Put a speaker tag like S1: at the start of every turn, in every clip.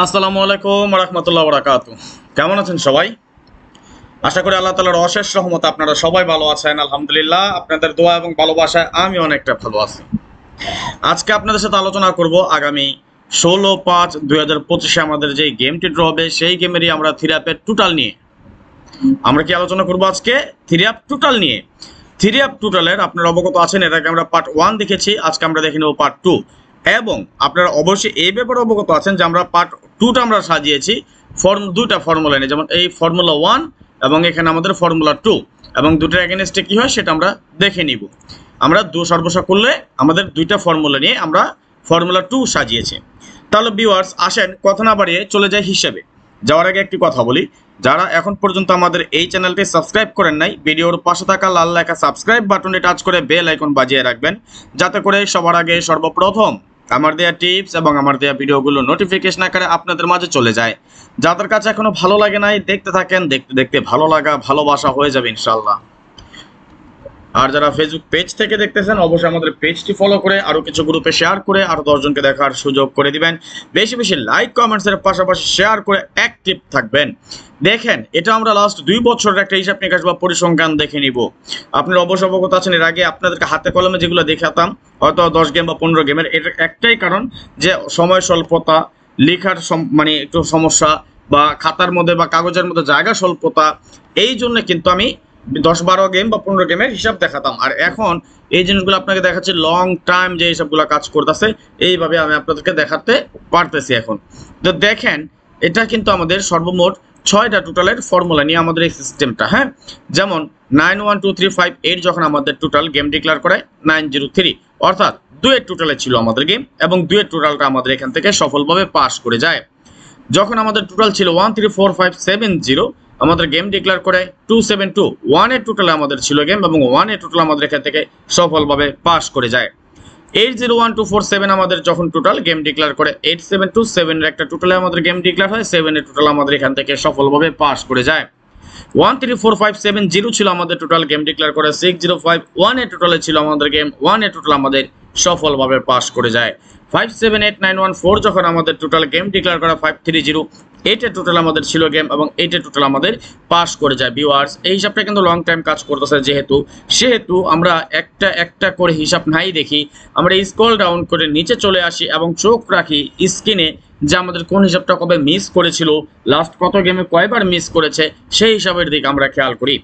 S1: আসসালামু আলাইকুম রাহমাতুল্লাহ বারাকাতু। কেমন আছেন সবাই? আশা করি আল্লাহ তাআলার অশেষ রহমতে আপনারা সবাই ভালো আছেন। আলহামদুলিল্লাহ, আপনাদের দোয়া এবং ভালোবাসায় আমি অনেকটা ভালো আছি। আজকে আপনাদের সাথে আলোচনা করব আগামী 16/5/2025 আমাদের যে গেমটি ড্র হবে সেই গেমেরই আমরা থ্রি আপের টোটাল নিয়ে আমরা কি আলোচনা করব আজকে থ্রি আপ টোটাল নিয়ে। থ্রি আপ টোটালের আপনারা অবগত আছেন, এর আগে আমরা পার্ট 1 দেখেছি, আজকে আমরা দেখে নেব পার্ট 2। এবং আপনারা অবশ্যই এই ব্যাপারে অবগত আছেন যে আমরা পার্ট 2টা আমরা সাজিয়েছি দুইটা ফর্মুলা নিয়ে, যেমন এই ফর্মুলা 1 এবং এখানে আমাদের ফর্মুলা 2, এবং দুটোর এগেনস্টে কি হয় সেটা আমরা দেখে নিব। আমরা সর্বশেষ করলে আমাদের দুইটা ফর্মুলা নিয়ে আমরা ফর্মুলা 2 সাজিয়েছি। তাহলে ভিউয়ার্স আসেন কথা না বাড়িয়ে চলে যায় হিসেবে। যাওয়ার আগে একটি কথা বলি, যারা এখন পর্যন্ত আমাদের এই চ্যানেলটি সাবস্ক্রাইব করেন নাই, ভিডিওর পাশে থাকা লাল লেখা সাবস্ক্রাইব বাটনে টাচ করে বেল আইকন বাজিয়ে রাখবেন, যাতে করে সবার আগে সর্বপ্রথম আমার দেয়া টিপস এবং আমার দেয়া ভিডিওগুলো নোটিফিকেশন আকারে আপনাদের মাঝে চলে যায়। যাদের কাছে এখনো ভালো লাগে নাই দেখতে থাকেন, দেখতে দেখতে ভালো লাগা ভালোবাসা হয়ে যাবে ইনশাআল্লাহ। আর যারা ফেসবুক পেজ থেকে দেখতেছেন অবশ্যই আমাদের পেজটি ফলো করে আরো কিছু গ্রুপে শেয়ার করে আরো 10 জনকে দেখার সুযোগ করে দিবেন। বেশি বেশি লাইক কমেন্টসের পাশাপাশি শেয়ার করে অ্যাক্টিভ থাকবেন। দেখেন, এটা আমরা লাস্ট 2 বছরের একটা হিসাব নিকাশ বা পরিসংখ্যান দেখে নিব। আপনারা অবশ্যই অবগত আছেন, এর আগে আপনাদেরকে হাতে কলমে যেগুলো দেখাতাম হয়তো 10 গেম বা 15 গেমের, এটার একটাই কারণ যে সময় স্বল্পতা, লেখার মানে একটু সমস্যা, বা খাতার মধ্যে বা কাগজের মধ্যে জায়গা স্বল্পতা, এই জন্য কিন্তু আমি 10-12 গেম বা 15 গেমের হিসাব দেখাতাম। আর এখন এই জিনিসগুলো আপনাকে দেখাচ্ছি লং টাইম যে হিসাবগুলো কাজ করতেছে, এইভাবে আমি আপনাদেরকে দেখাতে পারতেছি এখন। তো দেখেন, এটা কিন্তু আমাদের সর্বমোট 6টা টোটালের ফর্মুলা নিয়ে আমাদের এই সিস্টেমটা। হ্যাঁ, যেমন 9 1 2 3 5 8 যখন আমাদের টোটাল গেম ডিক্লেয়ার করে 903, অর্থাৎ 2 টোটালে ছিল আমাদের গেম এবং 2 টোটালটা আমাদের এখান থেকে সফলভাবে পাস করে যায়। যখন আমাদের টোটাল ছিল 1 3 4 5 7 0, আমাদের গেম ডিক্লেয়ার করে 272, 1 এর টোটালে আমাদের ছিল গেম এবং 1 এর টোটাল আমাদের এখান থেকে সফলভাবে পাস করে যায়। 801247 আমাদের যখন টোটাল গেম ডিক্লেয়ার করে 8727 এর একটা টোটালে আমাদের গেম ডিক্লেয়ার হয়, 7 এর টোটাল আমাদের এখান থেকে সফলভাবে পাস করে যায়। 134570 ছিল আমাদের টোটাল গেম ডিক্লেয়ার করে 6051 এর টোটালে ছিল আমাদের গেম, 1 এর টোটাল আমাদের সফলভাবে পাস করে যায়। 578914 যখন আমাদের টোটাল গেম ডিক্লেয়ার করা 530, 8 এর টোটাল আমাদের ছিল গেম এবং 8 এর টোটাল আমাদের পাস করে যায়। ভিউয়ার্স, এই হিসাবটা কিন্তু লং টাইম কাজ করতেছে, সেহেতু আমরা একটা একটা করে হিসাব নাই দেখি, আমরা স্ক্রল ডাউন করে নিচে চলে আসি এবং চোখ রাখি স্ক্রিনে যে আমাদের কোন হিসাবটা কবে মিস করেছিল, লাস্ট কত গেমে কয়বার মিস করেছে, সেই হিসাবের দিকে আমরা খেয়াল করি।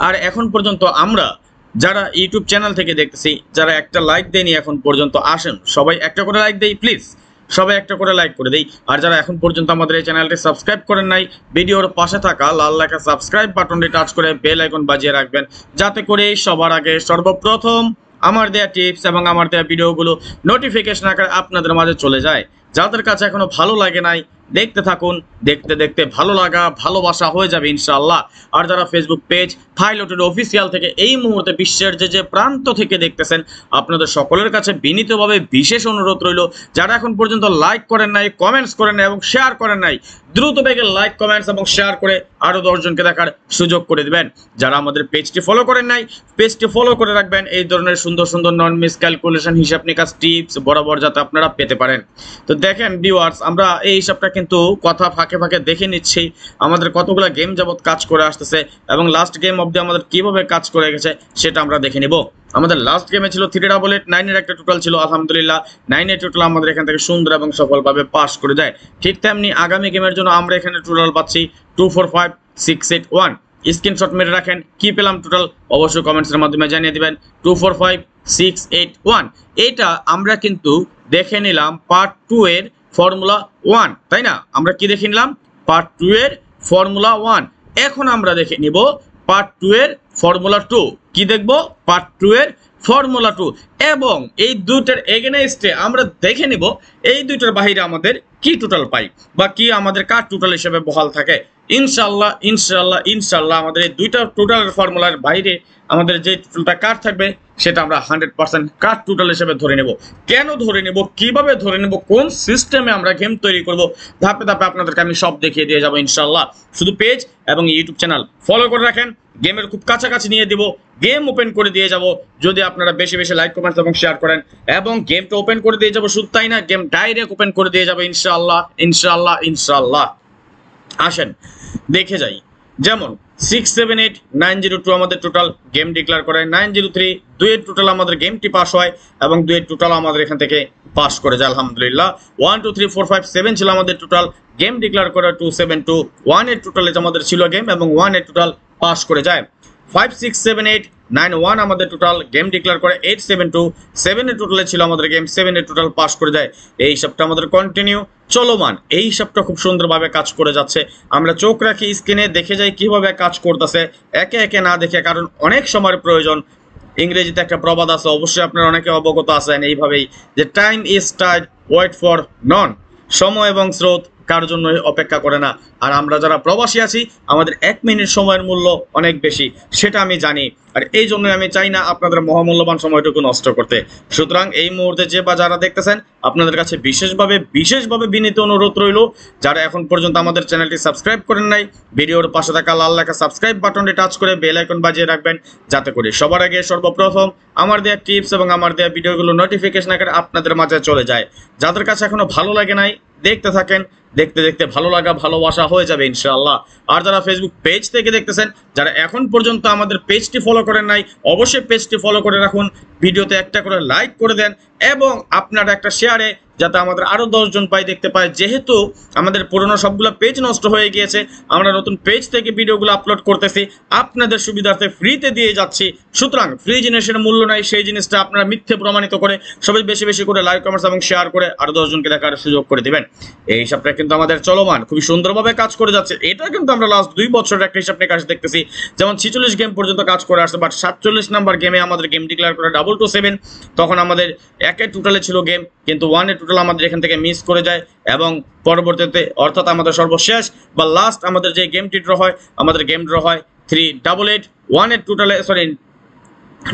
S1: আর এখন পর্যন্ত আমরা যারা ইউটিউব চ্যানেল থেকে দেখতেছি, যারা একটা লাইক দেয়নি এখন পর্যন্ত, আসেন সবাই একটা করে লাইক দেই প্লিজ, সবাই একটা করে লাইক করে দেই। আর যারা এখন পর্যন্ত আমাদের এই চ্যানেলটি সাবস্ক্রাইব করেন নাই, ভিডিওর পাশে থাকা লাল লেখা সাবস্ক্রাইব বাটনটি টাচ করে বেল আইকন বাজিয়ে রাখবেন, যাতে করে সবার আগে সর্বপ্রথম আমার দেয়া টিপস এবং আমার দেয়া ভিডিওগুলো নোটিফিকেশন আকারে আপনাদের মাঝে চলে যায়। যাদের কাছে এখনো ভালো লাগে নাই দেখতে থাকুন, দেখতে দেখতে ভালো লাগা ভালোবাসা হয়ে যাবে ইনশাআল্লাহ। আর যারা ফেসবুক পেজ থাইলটেড অফিসিয়াল থেকে এই মুহূর্তে বিশ্বের যে প্রান্ত থেকে দেখতেছেন, আপনাদের সকলের কাছে বিনীতভাবে বিশেষ অনুরোধ রইল, যারা এখন পর্যন্ত লাইক করেন নাই, কমেন্টস করেন নাই এবং শেয়ার করেন নাই, দ্রুত বেগে লাইক কমেন্টস এবং শেয়ার করে আরো 10 জনকে দেখার সুযোগ করে দিবেন। যারা আমাদের পেজটি ফলো করেন নাই, পেজটি ফলো করে রাখবেন, এই ধরনের সুন্দর সুন্দর নন মিস ক্যালকুলেশন হিসাব নিকাশ টিপস বরাবর যাতে আপনারা পেতে পারেন। তো দেখেন ভিউয়ার্স, আমরা এই হিসাবটা কিন্তু কথা ফাঁকে ফাঁকে দেখে নিচ্ছি আমাদের কতগুলো গেম যাবত কাজ করে আসতেছে এবং লাস্ট গেম অবধি আমাদের কিভাবে কাজ করে গেছে সেটা আমরা দেখে নিব। আমাদের লাস্ট গেমে ছিল 388, 9 এর একটা টোটাল ছিল, আলহামদুলিল্লাহ 9 এর টোটাল আমাদের এখান থেকে সুন্দর এবং সফলভাবে পাস করে যায়। ঠিক তেমনি আগামী গেমের জন্য আমরা এখানে টোটাল পাচ্ছি 245681। স্ক্রিনশট মেরে রাখেন, কি পেলাম টোটাল অবশ্যই কমেন্টসের মাধ্যমে জানিয়ে দিবেন। 245681, এটা আমরা কিন্তু দেখে নিলাম পার্ট 2 এর ফর্মুলা 1, তাই না? আমরা কি দেখে নিলাম? পার্ট 2 এর ফর্মুলা 1। এখন আমরা দেখে নিব পার্ট 2 এর ফর্মুলা 2। কি দেখব? পার্ট 2 এর ফর্মুলা 2। এবং এই দুইটার এগেনস্টে আমরা দেখে নিব এই দুইটার বাইরে আমাদের কি টোটাল পাই বা কি আমাদের কার টোটাল হিসেবে বহাল থাকে, ইনশাল্লাহ ইনশাল্লাহ ইনশাল্লাহ আমাদের এই দুইটা টোটাল ফর্মুলার বাইরে আমাদের যে টোটালটা কাট থাকবে সেটা আমরা 100% কাট টোটাল হিসেবে ধরে নেব। কেন ধরে নেব, কিভাবে ধরে নেব, কোন সিস্টেমে আমরা গেম তৈরি করব, ধাপে ধাপে আপনাদেরকে আমি সব দেখিয়ে দিয়ে যাবো ইনশাল্লাহ। শুধু পেজ এবং ইউটিউব চ্যানেল ফলো করে রাখেন, গেমের খুব কাছাকাছি নিয়ে দিব, গেম ওপেন করে দিয়ে যাব যদি আপনারা বেশি বেশি লাইক কমেন্টস এবং শেয়ার করেন, এবং গেমটা ওপেন করে দিয়ে যাবো। শুধু তাই না, গেম ডাইরেক্ট ওপেন করে দিয়ে যাবো ইনশাআল্লাহ ইনশাআল্লাহ ইনশাআল্লাহ। আসেন দেখে যাই। যেমন 678902 আমাদের টোটাল গেম ডিক্লেয়ার করে, 903 দুইয়ের টোটাল আমাদের গেমটি পাস হয় এবং দুইয়ের টোটাল আমাদের এখান থেকে পাস করে যায় আলহামদুলিল্লাহ। 1 2 3 4 5 7 ছিল আমাদের টোটাল গেম ডিক্লেয়ার করে, 272 1 এর টোটালে আমাদের ছিল গেম এবং 1 এর টোটাল পাস করে যায়। 567891 আমাদের টোটাল গেম ডিক্লেয়ার করে, 872 7 এর টোটালে ছিল আমাদের গেম, 7 এর টোটাল পাস করে যায়। এই হিসাবটা আমাদের কন্টিনিউ চলমান, এই হিসাবটা খুব সুন্দরভাবে কাজ করে যাচ্ছে। আমরা চোখ রাখি স্ক্রিনে, দেখে যাই কিভাবে কাজ করতেছে, একে একে না দেখে, কারণ অনেক সময়ের প্রয়োজন। ইংরেজিতে একটা প্রবাদ আছে, অবশ্যই আপনারা অনেকে অবগত আছেন এইভাবেই, যে time is tide wait for none, সময় এবং স্রোত কার জন্য অপেক্ষা করে না। আর আমরা যারা প্রবাসী আছি আমাদের 1 মিনিট সময়ের মূল্য অনেক বেশি, সেটা আমি জানি, আর এই জন্য আমি চাই না আপনাদের মহামূল্যবান সময়টুকু নষ্ট করতে। সুতরাং এই মুহূর্তে যে বা যারা দেখতেছেন আপনাদের কাছে বিশেষভাবে বিনীত অনুরোধ রইল, যারা এখন পর্যন্ত আমাদের চ্যানেলটি সাবস্ক্রাইব করেন নাই, ভিডিওর পাশে থাকা লাল লেখা সাবস্ক্রাইব বাটনটি টাচ করে বেল আইকন বাজিয়ে রাখবেন, যাতে করে সবার আগে সর্বপ্রথম আমার দেওয়া টিপস এবং আমার দেওয়া ভিডিওগুলো নোটিফিকেশন আকারে আপনাদের মাঝে চলে যায়। যাদের কাছে এখনো ভালো লাগে নাই, দেখতে থাকেন, দেখতে দেখতে ভালো লাগা ভালোবাসা হয়ে যাবে ইনশাআল্লাহ। আর যারা ফেসবুক পেজ থেকে দেখতেছেন, যারা এখন পর্যন্ত আমাদের পেজটি ফলো করেন নাই, অবশ্যই পেজটি ফলো করে রাখুন, ভিডিওতে একটা করে লাইক করে দেন এবং আপনারা একটা শেয়ারে, যাতে আমাদের আরো 10 জন দেখতে পায়। যেহেতু আমাদের পুরনো সবগুলো পেজ নষ্ট হয়ে গিয়েছে, আমরা নতুন পেজ থেকে ভিডিওগুলো আপলোড করতেছি, আপনাদের সুবিধার্থে ফ্রিতে দিয়ে যাচ্ছি। সুতরাং ফ্রি জিনিসের মূল্য নাই, সেই জিনিসটা আপনারা মিথ্যে প্রমাণিত করে সবাই বেশি বেশি করে লাইক কমেন্টস এবং শেয়ার করে আরো 10 জনকে দেখার সুযোগ করে দিবেন। এই হিসাবটা কিন্তু আমাদের চলমান, খুবই সুন্দরভাবে কাজ করে যাচ্ছে। এটা কিন্তু আমরা লাস্ট 2 বছরের একটা হিসাব নিয়ে কাজ দেখতেছি। যেমন 46 গেম পর্যন্ত কাজ করে আসছে, বাট 47 নাম্বার গেমে আমাদের গেম ডিক্লেয়ার করে 227, তখন আমাদের একের টোটালে ছিল গেম, কিন্তু 1 এর টোটাল আমাদের এখান থেকে মিস করে যায় এবং পরবর্তীতে অর্থাৎ আমাদের সর্বশেষ বা লাস্ট আমাদের যে গেমটি ড্র হয়, আমাদের গেম ড্র হয় 388, 1 এর টোটালে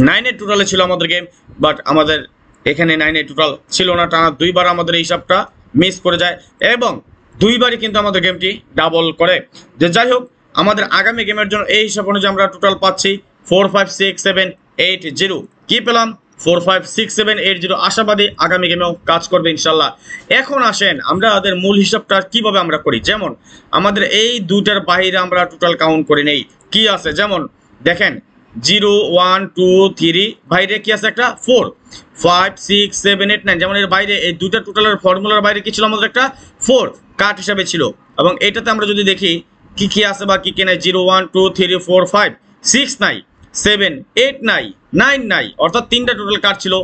S1: 9 এর টোটালে ছিল আমাদের গেম, বাট আমাদের এখানে 9 এর টোটাল ছিল না, টানা 2 বার আমাদের এই হিসাবটা মিস করে যায় এবং 2 বারই কিন্তু আমাদের গেমটি ডাবল করে। যে যাই হোক, আমাদের আগামী গেমের জন্য এই হিসাব অনুযায়ী আমরা টোটাল পাচ্ছি 456780। কি পেলাম? 456780। আশাবাদী আগামী গেমেও কাজ করবে ইনশাল্লাহ। এখন আসেন আমরা আমাদের মূল হিসাবটা কিভাবে আমরা করি। যেমন আমাদের এই দুটার বাইরে আমরা টোটাল কাউন্ট করে নেই, কি আছে। যেমন দেখেন 0 1 2 3 বাইরে কি আছে, একটা 4 5 6 7 8 9, যেমন এর বাইরে এই দুইটা টোটালের ফর্মুলার বাইরে কি ছিল, আমাদের একটা 4 কাট হিসাবে ছিল। এবং এটাতে আমরা যদি দেখি কি কি আছে বা কি কি নাই, 0 1 2 3 4 5 6 নাই, 7 8 নাই, 9 নাই, অর্থাৎ 3টা টোটাল কাট ছিল,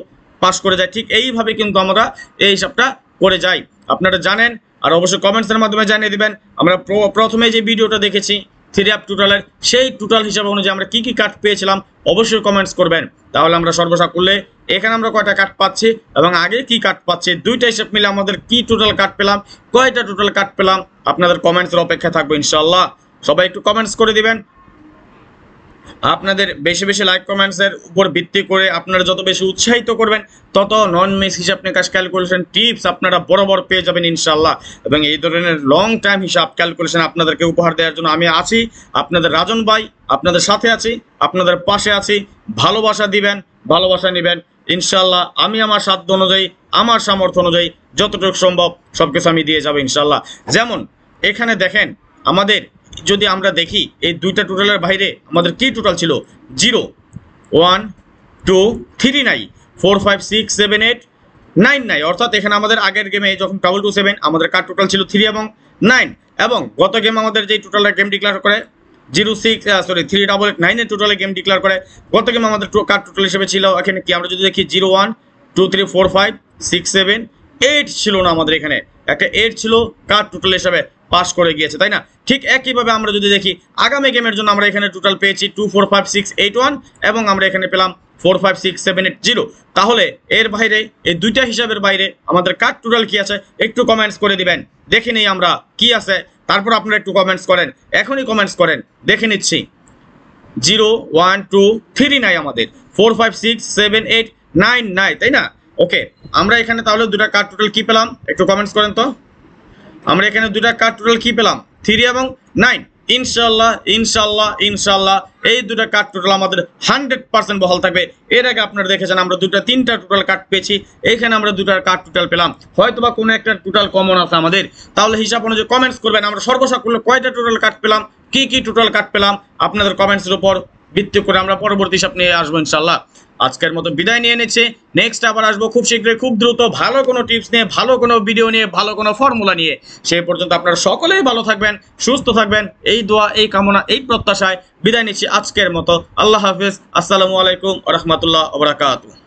S1: পাস করে যায়। ঠিক এইভাবে কিন্তু আমরা এই হিসাবটা করে যাই, আপনারা জানেন। আর অবশ্যই কমেন্টসের মাধ্যমে জানিয়ে দিবেন। আমরা প্রথমে যে ভিডিওটা দেখেছি 3 অ্যাপ টোটালের, সেই টোটাল হিসাব অনুযায়ী আমরা কি কি কাট পেয়েছিলাম অবশ্যই কমেন্টস করবেন, তাহলে আমরা সর্বসাকুল্যে এখানে আমরা কয়টা কাট পাচ্ছি এবং আগে কি কাট পাচ্ছি, দুইটা হিসাব মিলে আমাদের কি টোটাল কাট পেলাম, কয়টা টোটাল কাট পেলাম, আপনাদের কমেন্টসের অপেক্ষায় থাকবো ইনশাআল্লাহ। সবাই একটু কমেন্টস করে দিবেন। আপনাদের বেশি বেশি লাইক কমেন্টসের উপর ভিত্তি করে আপনারা যত বেশি উৎসাহিত করবেন, তত নন মিস হিসাব নিকাশ ক্যালকুলেশন টিপস আপনারা বরাবর পেয়ে যাবেন ইনশাআল্লাহ। এবং এই ধরনের লং টাইম হিসাব ক্যালকুলেশন আপনাদেরকে উপহার দেওয়ার জন্য আমি আছি, আপনাদের রাজন ভাই, আপনাদের সাথে আছি, আপনাদের পাশে আছি। ভালোবাসা দিবেন, ভালোবাসা নেবেন ইনশাআল্লাহ। আমি আমার সাধ্য অনুযায়ী, আমার সামর্থ্য অনুযায়ী যতটুকু সম্ভব সবকিছু আমি দিয়ে যাবো ইনশাআল্লাহ। যেমন এখানে দেখেন, আমাদের যদি আমরা দেখি এই দুইটা টোটালের বাইরে আমাদের কি টোটাল ছিল, 0 1 2 3 নাই, 4 5 6 7 8 9 নাই, অর্থাৎ এখানে আমাদের আগের গেমে যখন 227 আমাদের কাট টোটাল ছিল 3 এবং 9, এবং গত গেম আমাদের যে টোটালের গেম ডিক্লেয়ার করে 388 এর টোটালে গেম ডিক্লেয়ার করে, গত গেম আমাদের কাট টোটাল হিসেবে ছিল এখানে কি, আমরা যদি দেখি 0 1 2 3 4 5 6 7 8 ছিল না, আমাদের এখানে একটা 8 ছিল, কাট টোটাল হিসাবে পাস করে গিয়েছে, তাই না। ঠিক একইভাবে আমরা যদি দেখি আগামী গেমের জন্য আমরা এখানে টোটাল পেয়েছি 2 4 5 6 8 1 এবং আমরা এখানে পেলাম 4 5 6 7 8 0। তাহলে এর বাইরে এই দুইটা হিসাবের বাইরে আমাদের কাট টোটাল কি আছে একটু কমেন্টস করে দিবেন, দেখে নেই আমরা কি আছে তারপর আপনারা একটু কমেন্টস করেন, এখনই কমেন্টস করেন, দেখে নিচ্ছি। 0 1 2 3 নাই, আমাদের 4 5 6 7 8 9 নাই, তাই না? ওকে, আমরা এখানে তাহলে দুটা কার্ড টোটাল কি পেলাম একটু কমেন্টস করেন তো। আমরা এখানে দুটা কার্ড টোটাল কি পেলাম, 3 এবং 9। ইনশাল্লাহ ইনশাল্লাহ ইনশাল্লাহ এই দুটা কার্ড টোটাল আমাদের 100% বহাল থাকবে। এর আগে আপনারা দেখেছেন আমরা তিনটা টোটাল কার্ড পেয়েছি, এখানে আমরা দুটার কার্ড টোটাল পেলাম, হয়তোবা কোনো একটা টোটাল কমন আছে আমাদের। তাহলে হিসাব অনুযায়ী কমেন্টস করবেন, আমরা সর্বসাকুল্য কয়টা টোটাল কার্ড পেলাম, কি কি টোটাল কার্ড পেলাম, আপনাদের কমেন্টসের উপর ভিত্তি করে আমরা পরবর্তী হিসাব নিয়ে আসবো ইনশাল্লাহ। আজকের মতো বিদায় নিয়ে নিচ্ছে, নেক্সট আবার আসবো খুব শীঘ্রই, খুব দ্রুত, ভালো কোনো টিপস নিয়ে, ভালো কোনো ভিডিও নিয়ে, ভালো কোনো ফর্মুলা নিয়ে। সেই পর্যন্ত আপনারা সকলেই ভালো থাকবেন, সুস্থ থাকবেন, এই দোয়া, এই কামনা, এই প্রত্যাশায় বিদায় নিচ্ছি আজকের মতো। আল্লাহ হাফিজ, আসসালামু আলাইকুম ওয়া রাহমাতুল্লাহি ওয়া বারাকাতুহু।